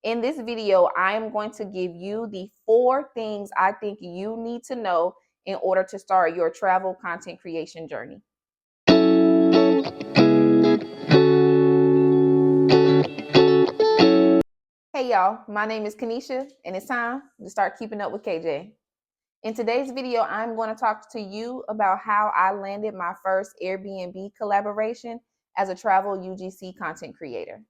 In this video, I am going to give you the 4 things I think you need to know in order to start your travel content creation journey. Hey y'all, my name is Kanisha and it's time to start keeping up with KJ. In today's video, I'm going to talk to you about how I landed my first Airbnb collaboration as a travel UGC content creator.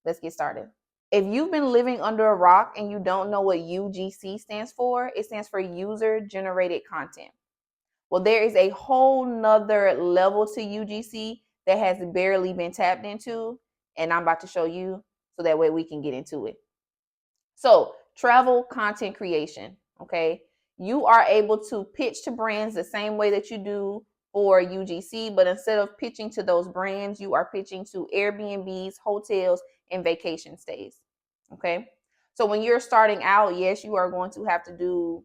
Let's get started. If you've been living under a rock and you don't know what UGC stands for, it stands for user generated content. Well, there is a whole nother level to UGC that has barely been tapped into, and I'm about to show you so that way we can get into it. So, travel content creation, okay? You are able to pitch to brands the same way that you do for UGC, but instead of pitching to those brands, you are pitching to Airbnbs, hotels, and vacation stays, okay? So when you're starting out, yes, you are going to have to do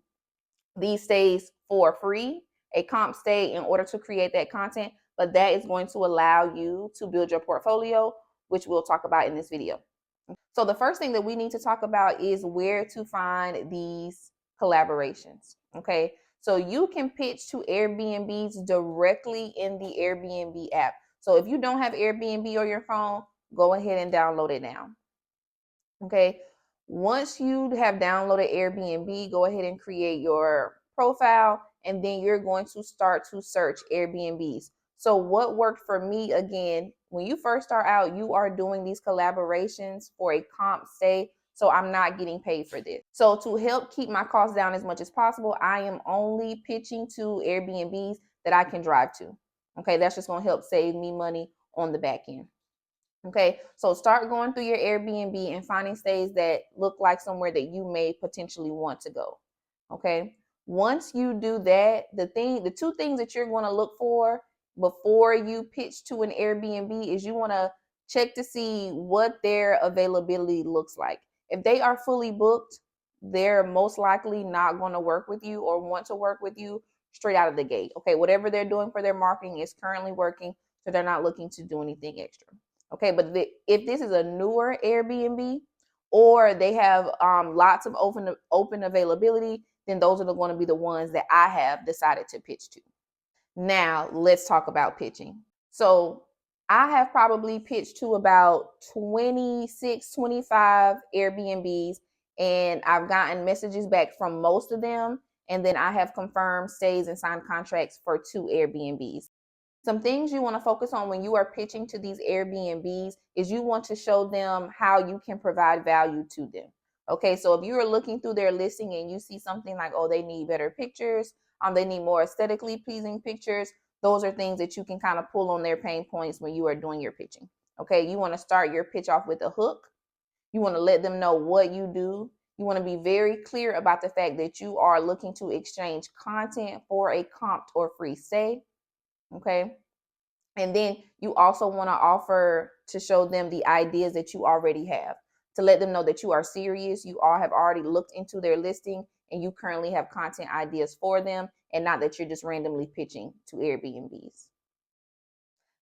these stays for free, a comp stay in order to create that content, but that is going to allow you to build your portfolio, which we'll talk about in this video. So the first thing that we need to talk about is where to find these collaborations. Okay. So you can pitch to Airbnbs directly in the Airbnb app. So if you don't have Airbnb on your phone, go ahead and download it now. Okay. Once you have downloaded Airbnb, go ahead and create your profile, and then you're going to start to search Airbnbs. So what worked for me, again, when you first start out, you are doing these collaborations for a comp stay. So I'm not getting paid for this. So to help keep my costs down as much as possible, I am only pitching to Airbnbs that I can drive to. Okay, that's just going to help save me money on the back end. Okay, so start going through your Airbnb and finding stays that look like somewhere that you may potentially want to go. Okay, once you do that, the 2 things that you're going to look for before you pitch to an Airbnb is you want to check to see what their availability looks like. If they are fully booked, they're most likely not going to work with you or want to work with you straight out of the gate. Okay, whatever they're doing for their marketing is currently working, so they're not looking to do anything extra. Okay, but if this is a newer Airbnb or they have lots of open availability, then those are going to be the ones that I have decided to pitch to. Now, let's talk about pitching. So I have probably pitched to about 26, 25 Airbnbs, and I've gotten messages back from most of them. And then I have confirmed stays and signed contracts for 2 Airbnbs. Some things you want to focus on when you are pitching to these Airbnbs is you want to show them how you can provide value to them. Okay, so if you are looking through their listing and you see something like, oh, they need better pictures, they need more aesthetically pleasing pictures, those are things that you can kind of pull on their pain points when you are doing your pitching. Okay, you want to start your pitch off with a hook. You want to let them know what you do. You want to be very clear about the fact that you are looking to exchange content for a comped or free stay. Okay. And then you also want to offer to show them the ideas that you already have, to let them know that you are serious. You all have already looked into their listing and you currently have content ideas for them, and not that you're just randomly pitching to Airbnbs.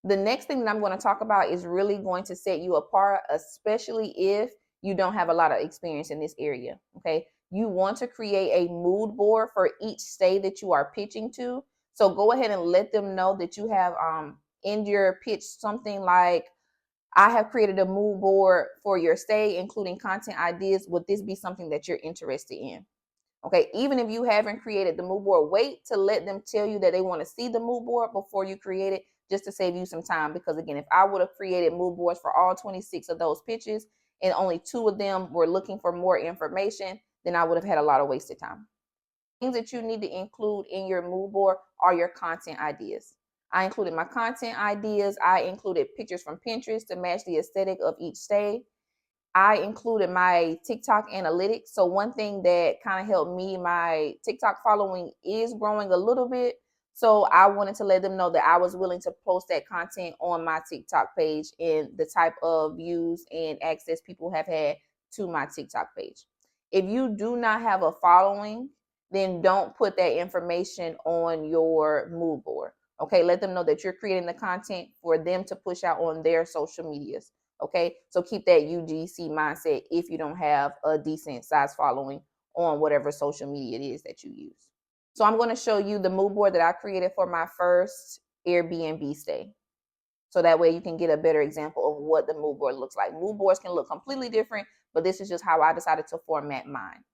The next thing that I'm going to talk about is really going to set you apart, especially if you don't have a lot of experience in this area. Okay. You want to create a mood board for each stay that you are pitching to. So go ahead and let them know that you have in your pitch something like, I have created a mood board for your stay, including content ideas. Would this be something that you're interested in? Okay, even if you haven't created the mood board, wait to let them tell you that they want to see the mood board before you create it, just to save you some time. Because again, if I would have created mood boards for all 26 of those pitches and only 2 of them were looking for more information, then I would have had a lot of wasted time. Things that you need to include in your mood board are your content ideas. I included my content ideas. I included pictures from Pinterest to match the aesthetic of each stay. I included my TikTok analytics. So one thing that kind of helped me, my TikTok following is growing a little bit. So I wanted to let them know that I was willing to post that content on my TikTok page and the type of views and access people have had to my TikTok page. If you do not have a following, then don't put that information on your mood board. Okay, let them know that you're creating the content for them to push out on their social medias. Okay, so keep that UGC mindset if you don't have a decent size following on whatever social media it is that you use. So I'm going to show you the mood board that I created for my first Airbnb stay. So that way you can get a better example of what the mood board looks like. Mood boards can look completely different, but this is just how I decided to format mine.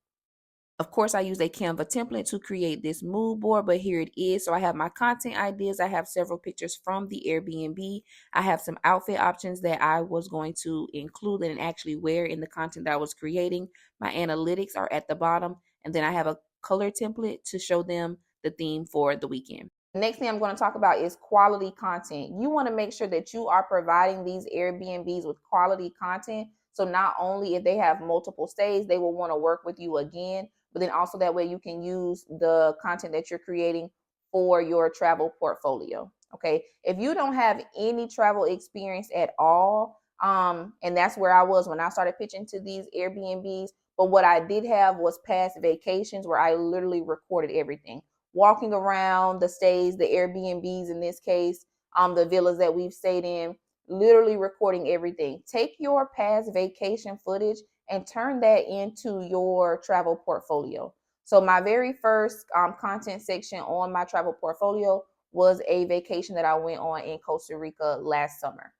Of course, I use a Canva template to create this mood board, but here it is. So I have my content ideas. I have several pictures from the Airbnb. I have some outfit options that I was going to include and actually wear in the content that I was creating. My analytics are at the bottom. And then I have a color template to show them the theme for the weekend. The next thing I'm going to talk about is quality content. You want to make sure that you are providing these Airbnbs with quality content. So not only if they have multiple stays, they will want to work with you again, but then also that way you can use the content that you're creating for your travel portfolio. Okay. If you don't have any travel experience at all, and that's where I was when I started pitching to these Airbnbs. But what I did have was past vacations where I literally recorded everything, walking around the stays, the Airbnbs in this case, the villas that we've stayed in, literally recording everything. Take your past vacation footage and turn that into your travel portfolio. So my very first content section on my travel portfolio was a vacation that I went on in Costa Rica last summer.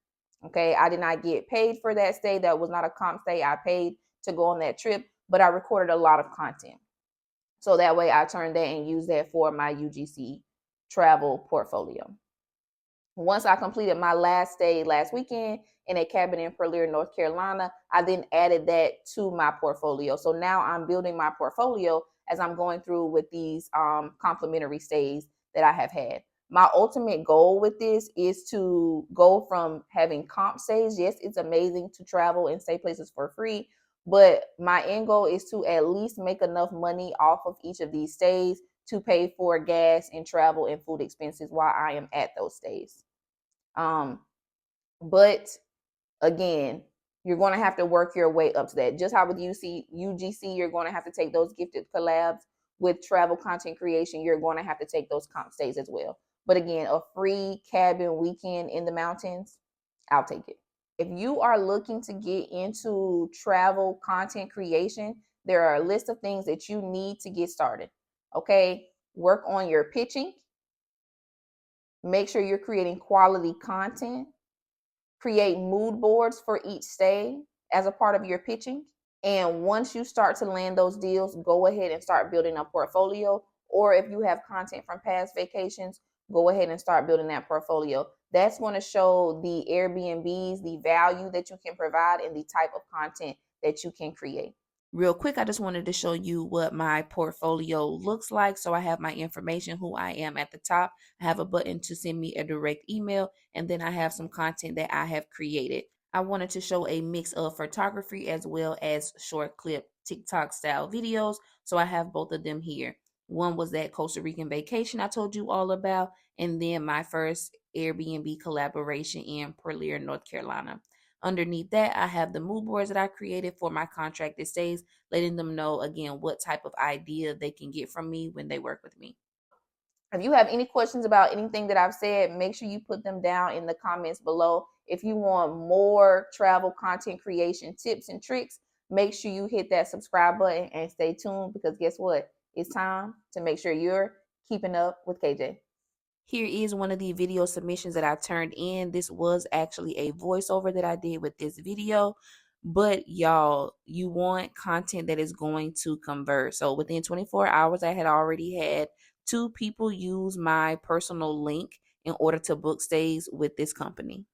Okay, I did not get paid for that stay. That was not a comp stay. I paid to go on that trip, but I recorded a lot of content. So that way I turned that and used that for my UGC travel portfolio. Once I completed my last stay last weekend in a cabin in Purlear, North Carolina, I then added that to my portfolio. So now I'm building my portfolio as I'm going through with these complimentary stays that I have had. My ultimate goal with this is to go from having comp stays. Yes, it's amazing to travel and stay places for free, but my end goal is to at least make enough money off of each of these stays to pay for gas and travel and food expenses while I am at those stays. But again, you're going to have to work your way up to that. Just how with UGC, you're going to have to take those gifted collabs. With travel content creation, you're going to have to take those comp stays as well. But again, a free cabin weekend in the mountains, I'll take it. If you are looking to get into travel content creation, there are a list of things that you need to get started. Okay, work on your pitching. Make sure you're creating quality content. Create mood boards for each stay as a part of your pitching. And once you start to land those deals, go ahead and start building a portfolio. Or if you have content from past vacations, go ahead and start building that portfolio. That's going to show the Airbnbs the value that you can provide and the type of content that you can create. Real quick, I just wanted to show you what my portfolio looks like. So I have my information, who I am at the top. I have a button to send me a direct email, and then I have some content that I have created. I wanted to show a mix of photography as well as short clip TikTok style videos. So I have both of them here. One was that Costa Rican vacation I told you all about, and then my first Airbnb collaboration in Purlear, North Carolina. Underneath that, I have the mood boards that I created for my contracted stays, letting them know again what type of idea they can get from me when they work with me. If you have any questions about anything that I've said, make sure you put them down in the comments below. If you want more travel content creation tips and tricks, make sure you hit that subscribe button and stay tuned, because guess what? It's time to make sure you're keeping up with KJ. Here is one of the video submissions that I turned in. This was actually a voiceover that I did with this video. But y'all, you want content that is going to convert. So within 24 hours, I had already had 2 people use my personal link in order to book stays with this company.